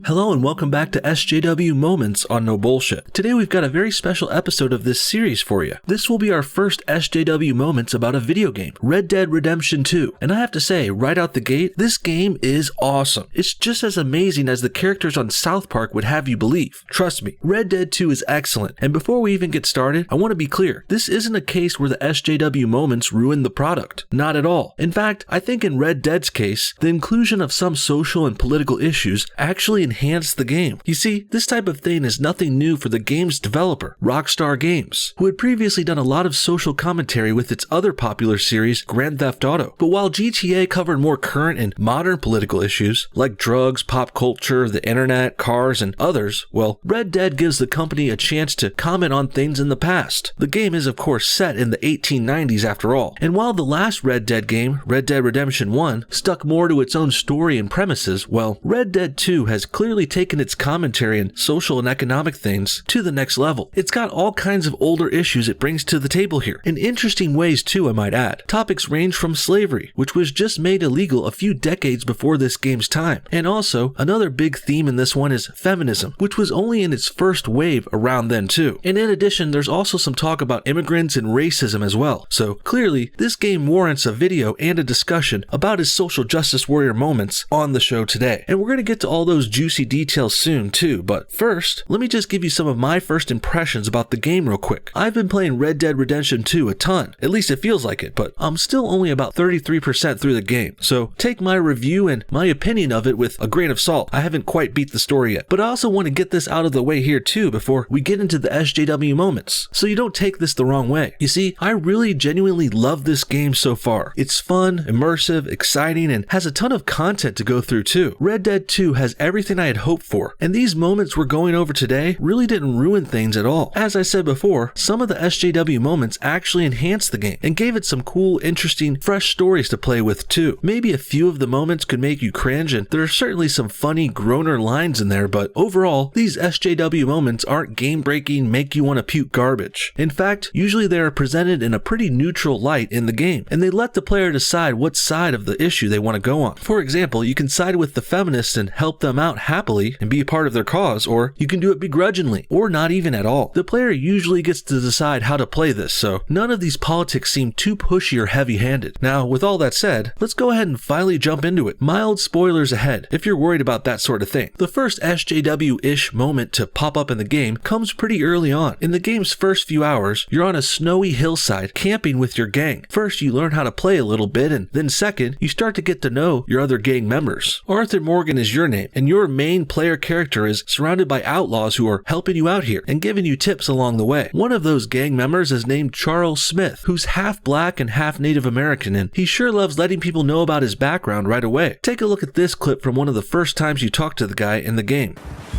Hello and welcome back to SJW Moments on No Bullshit. Today we've got a very special episode of this series for you. This will be our first SJW Moments about a video game, Red Dead Redemption 2. And I have to say, right out the gate, this game is awesome. It's just as amazing as the characters on South Park would have you believe. Trust me, Red Dead 2 is excellent. And before we even get started, I want to be clear, this isn't a case where the SJW Moments ruined the product. Not at all. In fact, I think in Red Dead's case, the inclusion of some social and political issues actually enhance the game. You see, this type of thing is nothing new for the game's developer, Rockstar Games, who had previously done a lot of social commentary with its other popular series, Grand Theft Auto. But while GTA covered more current and modern political issues, like drugs, pop culture, the internet, cars, and others, well, Red Dead gives the company a chance to comment on things in the past. The game is of course set in the 1890s after all, and while the last Red Dead game, Red Dead Redemption 1, stuck more to its own story and premises, well, Red Dead 2 has clearly taken its commentary and social and economic things to the next level. It's got all kinds of older issues it brings to the table here, in interesting ways too, I might add. Topics range from slavery, which was just made illegal a few decades before this game's time, and also another big theme in this one is feminism, which was only in its first wave around then too. And in addition, there's also some talk about immigrants and racism as well. So clearly, this game warrants a video and a discussion about its social justice warrior moments on the show today. And we're going to get to all those juicy details soon too, but first, let me just give you some of my first impressions about the game real quick. I've been playing Red Dead Redemption 2 a ton, at least it feels like it, but I'm still only about 33% through the game, so take my review and my opinion of it with a grain of salt. I haven't quite beat the story yet, but I also want to get this out of the way here too before we get into the SJW moments, so you don't take this the wrong way. You see, I really genuinely love this game so far. It's fun, immersive, exciting, and has a ton of content to go through too. Red Dead 2 has everything I had hoped for, and these moments we're going over today really didn't ruin things at all. As I said before, some of the SJW moments actually enhanced the game and gave it some cool, interesting, fresh stories to play with too. Maybe a few of the moments could make you cringe, and there are certainly some funny groaner lines in there, but overall, these SJW moments aren't game-breaking, make you want to puke garbage. In fact, usually they are presented in a pretty neutral light in the game, and they let the player decide what side of the issue they want to go on. For example, you can side with the feminists and help them out happily and be a part of their cause, or you can do it begrudgingly, or not even at all. The player usually gets to decide how to play this, so none of these politics seem too pushy or heavy-handed. Now, with all that said, let's go ahead and finally jump into it. Mild spoilers ahead, if you're worried about that sort of thing. The first SJW-ish moment to pop up in the game comes pretty early on. In the game's first few hours, you're on a snowy hillside camping with your gang. First, you learn how to play a little bit, and then second, you start to get to know your other gang members. Arthur Morgan is your name, and your main player character is surrounded by outlaws who are helping you out here and giving you tips along the way. One of those gang members is named Charles Smith, who's half black and half Native American, and he sure loves letting people know about his background right away. Take a look at this clip from one of the first times you talk to the guy in the game.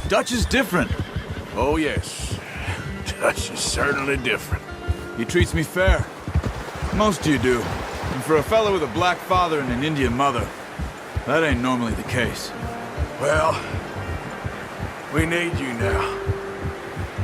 Dutch is different. Oh yes, Dutch is certainly different. He treats me fair. Most of you do. And for a fellow with a black father and an Indian mother, that ain't normally the case. Well, we need you now.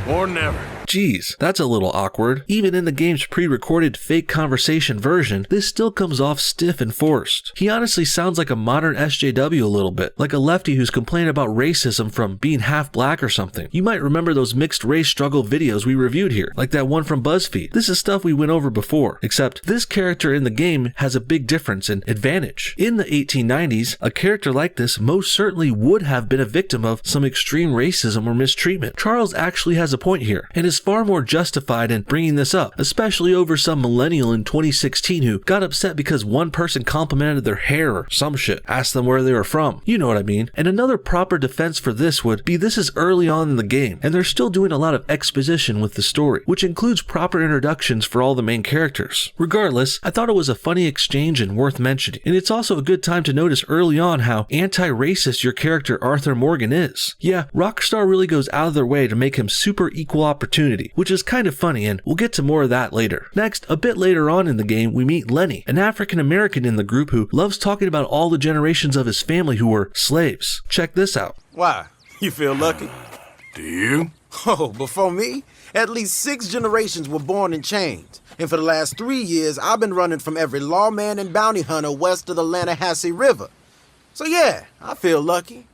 More than ever. Geez, that's a little awkward. Even in the game's pre-recorded fake conversation version, this still comes off stiff and forced. He honestly sounds like a modern SJW a little bit, like a lefty who's complaining about racism from being half black or something. You might remember those mixed race struggle videos we reviewed here, like that one from BuzzFeed. This is stuff we went over before, except this character in the game has a big difference and advantage. In the 1890s, a character like this most certainly would have been a victim of some extreme racism or mistreatment. Charles actually has a point here, and is far more justified in bringing this up, especially over some millennial in 2016 who got upset because one person complimented their hair or some shit, asked them where they were from. You know what I mean. And another proper defense for this would be this is early on in the game, and they're still doing a lot of exposition with the story, which includes proper introductions for all the main characters. Regardless, I thought it was a funny exchange and worth mentioning, and it's also a good time to notice early on how anti-racist your character Arthur Morgan is. Yeah, Rockstar really goes out of their way to make him super equal opportunity, which is kind of funny, and we'll get to more of that later. Next, a bit later on in the game, we meet Lenny, an African American in the group who loves talking about all the generations of his family who were slaves. Check this out. Why? You feel lucky? Do you? Oh, before me, at least 6 generations were born in chains. And for the last 3 years, I've been running from every lawman and bounty hunter west of the Lannahechee River. So yeah, I feel lucky.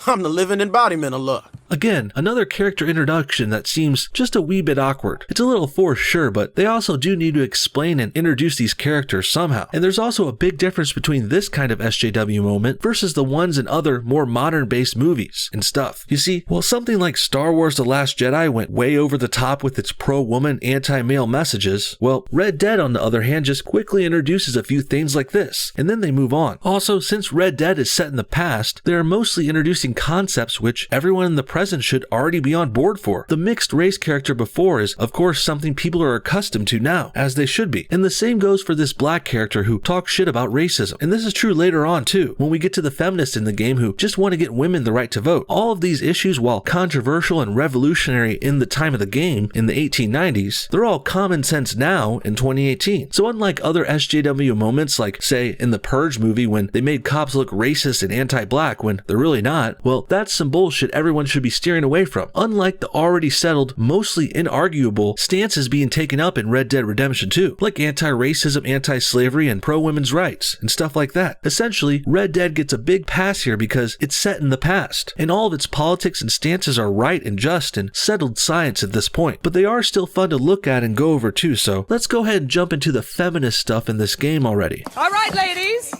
I'm the living embodiment of luck. Again, another character introduction that seems just a wee bit awkward. It's a little forced, sure, but they also do need to explain and introduce these characters somehow. And there's also a big difference between this kind of SJW moment versus the ones in other more modern-based movies and stuff. You see, while something like Star Wars The Last Jedi went way over the top with its pro-woman, anti-male messages, well, Red Dead on the other hand just quickly introduces a few things like this, and then they move on. Also, since Red Dead is set in the past, they are mostly introducing concepts which everyone in the present should already be on board for. The mixed race character before is, of course, something people are accustomed to now, as they should be. And the same goes for this black character who talks shit about racism. And this is true later on too, when we get to the feminists in the game who just want to get women the right to vote. All of these issues, while controversial and revolutionary in the time of the game in the 1890s, they're all common sense now in 2018. So unlike other SJW moments like, say, in the Purge movie when they made cops look racist and anti-black when they're really not, well, that's some bullshit everyone should be steering away from, unlike the already settled, mostly inarguable stances being taken up in Red Dead Redemption 2, like anti-racism, anti-slavery, and pro-women's rights, and stuff like that. Essentially, Red Dead gets a big pass here because it's set in the past, and all of its politics and stances are right and just and settled science at this point, but they are still fun to look at and go over too, so let's go ahead and jump into the feminist stuff in this game already. All right, ladies.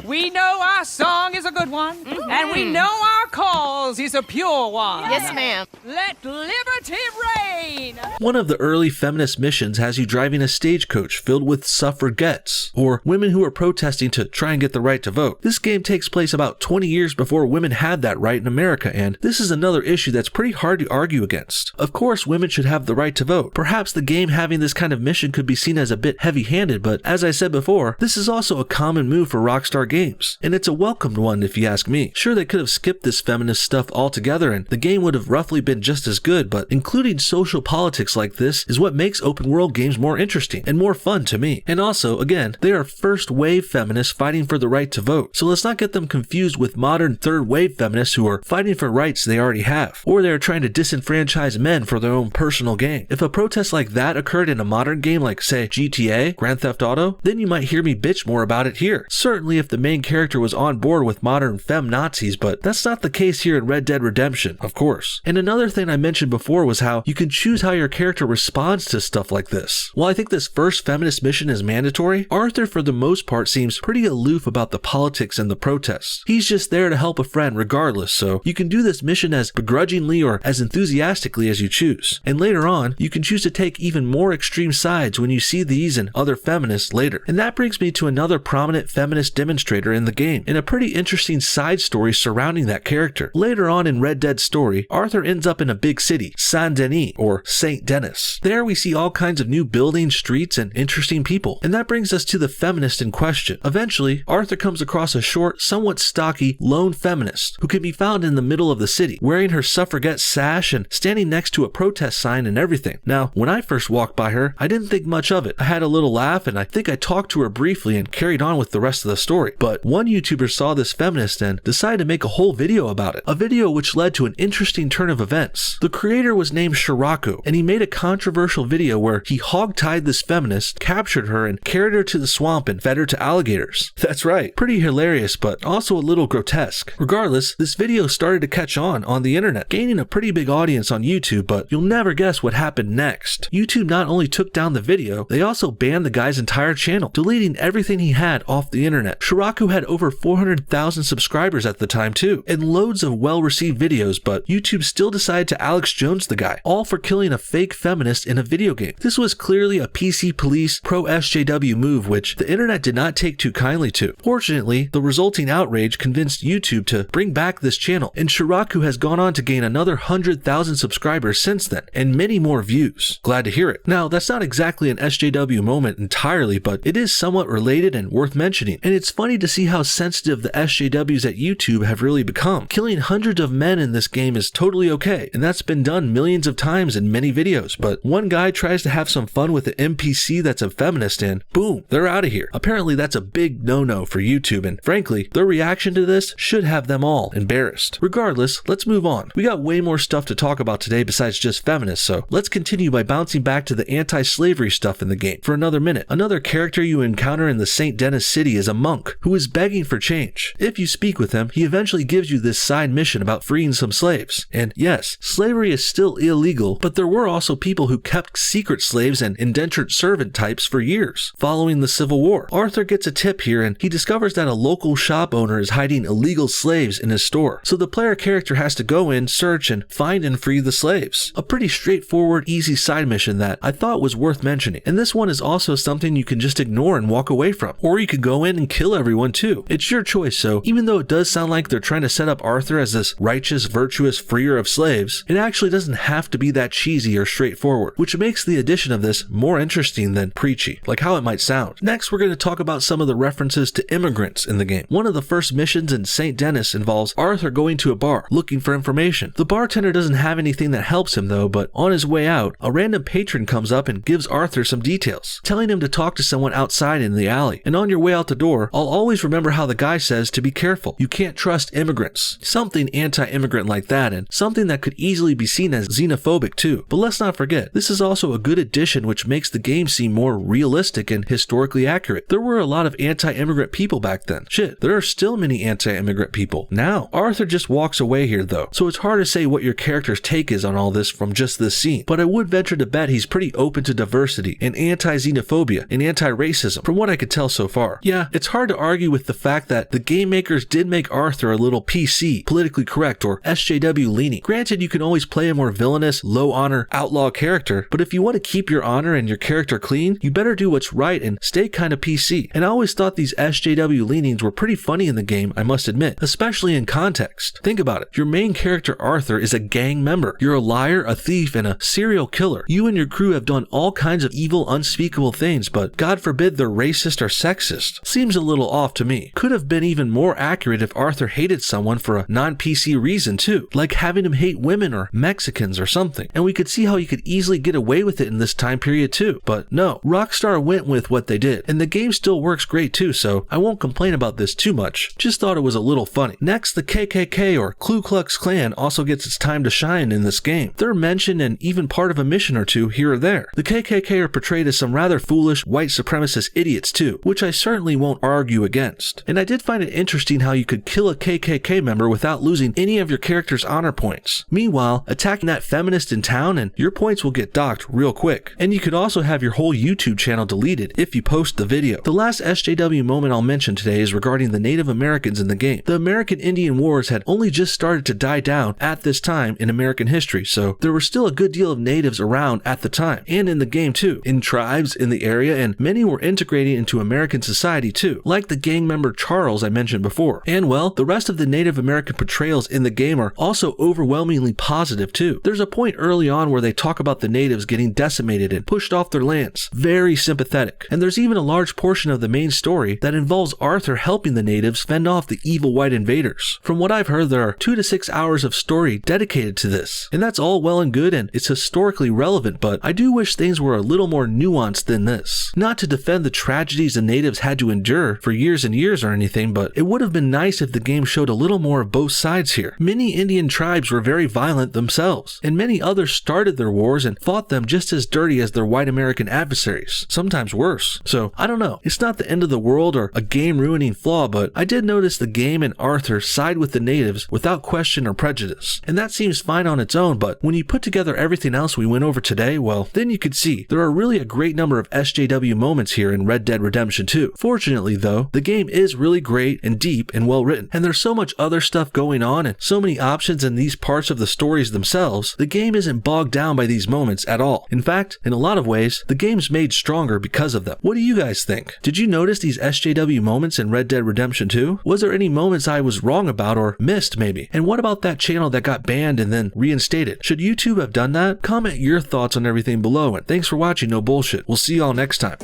We know our song is a good one, and we know our cause is a pure one. Yes, ma'am. Let liberty reign! One of the early feminist missions has you driving a stagecoach filled with suffragettes, or women who are protesting to try and get the right to vote. This game takes place about 20 years before women had that right in America, and this is another issue that's pretty hard to argue against. Of course, women should have the right to vote. Perhaps the game having this kind of mission could be seen as a bit heavy-handed, but as I said before, this is also a common move for Rockstar Games, and it's a welcomed one if you ask me. Sure, they could have skipped this feminist stuff altogether and the game would have roughly been just as good, but including social politics like this is what makes open world games more interesting and more fun to me. And also, again, they are first wave feminists fighting for the right to vote, so let's not get them confused with modern third wave feminists who are fighting for rights they already have, or they are trying to disenfranchise men for their own personal gain. If a protest like that occurred in a modern game like, say, GTA, Grand Theft Auto, then you might hear me bitch more about it here. Certainly if the main character was on board with modern femme Nazis, but that's not the case here in Red Dead Redemption, of course. And another thing I mentioned before was how you can choose how your character responds to stuff like this. While I think this first feminist mission is mandatory, Arthur for the most part seems pretty aloof about the politics and the protests. He's just there to help a friend regardless, so you can do this mission as begrudgingly or as enthusiastically as you choose. And later on, you can choose to take even more extreme sides when you see these and other feminists later. And that brings me to another prominent feminist demonstrator in the game, and a pretty interesting side story surrounding that character. Later on in Red Dead's story, Arthur ends up in a big city, Saint-Denis, or St. Denis. There we see all kinds of new buildings, streets, and interesting people. And that brings us to the feminist in question. Eventually, Arthur comes across a short, somewhat stocky, lone feminist who can be found in the middle of the city, wearing her suffragette sash and standing next to a protest sign and everything. Now, when I first walked by her, I didn't think much of it. I had a little laugh, and I think I talked to her briefly and carried on with the rest of the story. But one YouTuber saw this feminist and decided to make a whole video about it. A video which led to an interesting turn of events. The creator was named Shirakko, and he made a controversial video where he hog-tied this feminist, captured her, and carried her to the swamp and fed her to alligators. That's right, pretty hilarious, but also a little grotesque. Regardless, this video started to catch on the internet, gaining a pretty big audience on YouTube, but you'll never guess what happened next. YouTube not only took down the video, they also banned the guy's entire channel, deleting everything he had off the internet. Shirakko had over 400,000 subscribers at the time too, and loads of well-received videos, but YouTube still decided to Alex Jones the guy, all for killing a fake feminist in a video game. This was clearly a PC police pro-SJW move, which the internet did not take too kindly to. Fortunately, the resulting outrage convinced YouTube to bring back this channel, and Shirakko has gone on to gain another 100,000 subscribers since then, and many more views. Glad to hear it. Now, that's not exactly an SJW moment entirely, but it is somewhat related and worth mentioning, and it's funny to see how sensitive the SJWs at YouTube have really become. Killing hundreds of men in this game is totally okay, and that's been done millions of times in many videos, but one guy tries to have some fun with an NPC that's a feminist and boom, they're out of here. Apparently that's a big no-no for YouTube, and frankly, their reaction to this should have them all embarrassed. Regardless, let's move on. We got way more stuff to talk about today besides just feminists, so let's continue by bouncing back to the anti-slavery stuff in the game for another minute. Another character you encounter in the St. Denis city is a monk who is begging for change. If you speak with him, he eventually gives you this this side mission about freeing some slaves. And yes, slavery is still illegal, but there were also people who kept secret slaves and indentured servant types for years. Following the Civil War, Arthur gets a tip here and he discovers that a local shop owner is hiding illegal slaves in his store. So the player character has to go in, search, and find and free the slaves. A pretty straightforward, easy side mission that I thought was worth mentioning. And this one is also something you can just ignore and walk away from. Or you could go in and kill everyone too. It's your choice, so even though it does sound like they're trying to set up Arthur as this righteous, virtuous freer of slaves, it actually doesn't have to be that cheesy or straightforward, which makes the addition of this more interesting than preachy, like how it might sound. Next, we're going to talk about some of the references to immigrants in the game. One of the first missions in St. Denis involves Arthur going to a bar, looking for information. The bartender doesn't have anything that helps him though, but on his way out, a random patron comes up and gives Arthur some details, telling him to talk to someone outside in the alley. And on your way out the door, I'll always remember how the guy says to be careful. You can't trust immigrants. Something anti-immigrant like that, and something that could easily be seen as xenophobic too. But let's not forget, this is also a good addition which makes the game seem more realistic and historically accurate. There were a lot of anti-immigrant people back then. Shit, there are still many anti-immigrant people now. Arthur just walks away here though, so it's hard to say what your character's take is on all this from just this scene. But I would venture to bet he's pretty open to diversity and anti-xenophobia and anti-racism from what I could tell so far. Yeah, it's hard to argue with the fact that the game makers did make Arthur a little PC, politically correct, or SJW leaning. Granted, you can always play a more villainous, low honor, outlaw character, but if you want to keep your honor and your character clean, you better do what's right and stay kind of PC. And I always thought these SJW leanings were pretty funny in the game, I must admit, especially in context. Think about it. Your main character Arthur is a gang member. You're a liar, a thief, and a serial killer. You and your crew have done all kinds of evil, unspeakable things, but God forbid they're racist or sexist. Seems a little off to me. Could have been even more accurate if Arthur hated someone for a non-PC reason too, like having him hate women or Mexicans or something. And we could see how you could easily get away with it in this time period too. But no, Rockstar went with what they did, and the game still works great too, so I won't complain about this too much. Just thought it was a little funny. Next, the KKK or Ku Klux Klan also gets its time to shine in this game. They're mentioned and even part of a mission or two here or there. The KKK are portrayed as some rather foolish white supremacist idiots too, which I certainly won't argue against. And I did find it interesting how you could kill a KKK member without losing any of your character's honor points. Meanwhile, attacking that feminist in town and your points will get docked real quick. And you could also have your whole YouTube channel deleted if you post the video. The last SJW moment I'll mention today is regarding the Native Americans in the game. The American Indian Wars had only just started to die down at this time in American history, so there were still a good deal of natives around at the time, and in the game too, in tribes in the area, and many were integrating into American society too, like the gang member Charles I mentioned before. And well, the rest of the Native American portrayals in the game are also overwhelmingly positive too. There's a point early on where they talk about the natives getting decimated and pushed off their lands. Very sympathetic. And there's even a large portion of the main story that involves Arthur helping the natives fend off the evil white invaders. From what I've heard, there are 2 to 6 hours of story dedicated to this. And that's all well and good and it's historically relevant, but I do wish things were a little more nuanced than this. Not to defend the tragedies the natives had to endure for years and years or anything, but it would have been nice if the game showed a little more of both sides here. Many Indian tribes were very violent themselves, and many others started their wars and fought them just as dirty as their white American adversaries, sometimes worse. So, I don't know, it's not the end of the world or a game-ruining flaw, but I did notice the game and Arthur side with the natives without question or prejudice. And that seems fine on its own, but when you put together everything else we went over today, well, then you could see there are really a great number of SJW moments here in Red Dead Redemption 2. Fortunately though, the game is really great and deep and well written, and there's so much other stuff going on and so many options in these parts of the stories themselves, the game isn't bogged down by these moments at all. In fact, in a lot of ways, the game's made stronger because of them. What do you guys think? Did you notice these SJW moments in Red Dead Redemption 2? Was there any moments I was wrong about or missed maybe? And what about that channel that got banned and then reinstated? Should YouTube have done that? Comment your thoughts on everything below, and thanks for watching No Bullshit. We'll see y'all next time.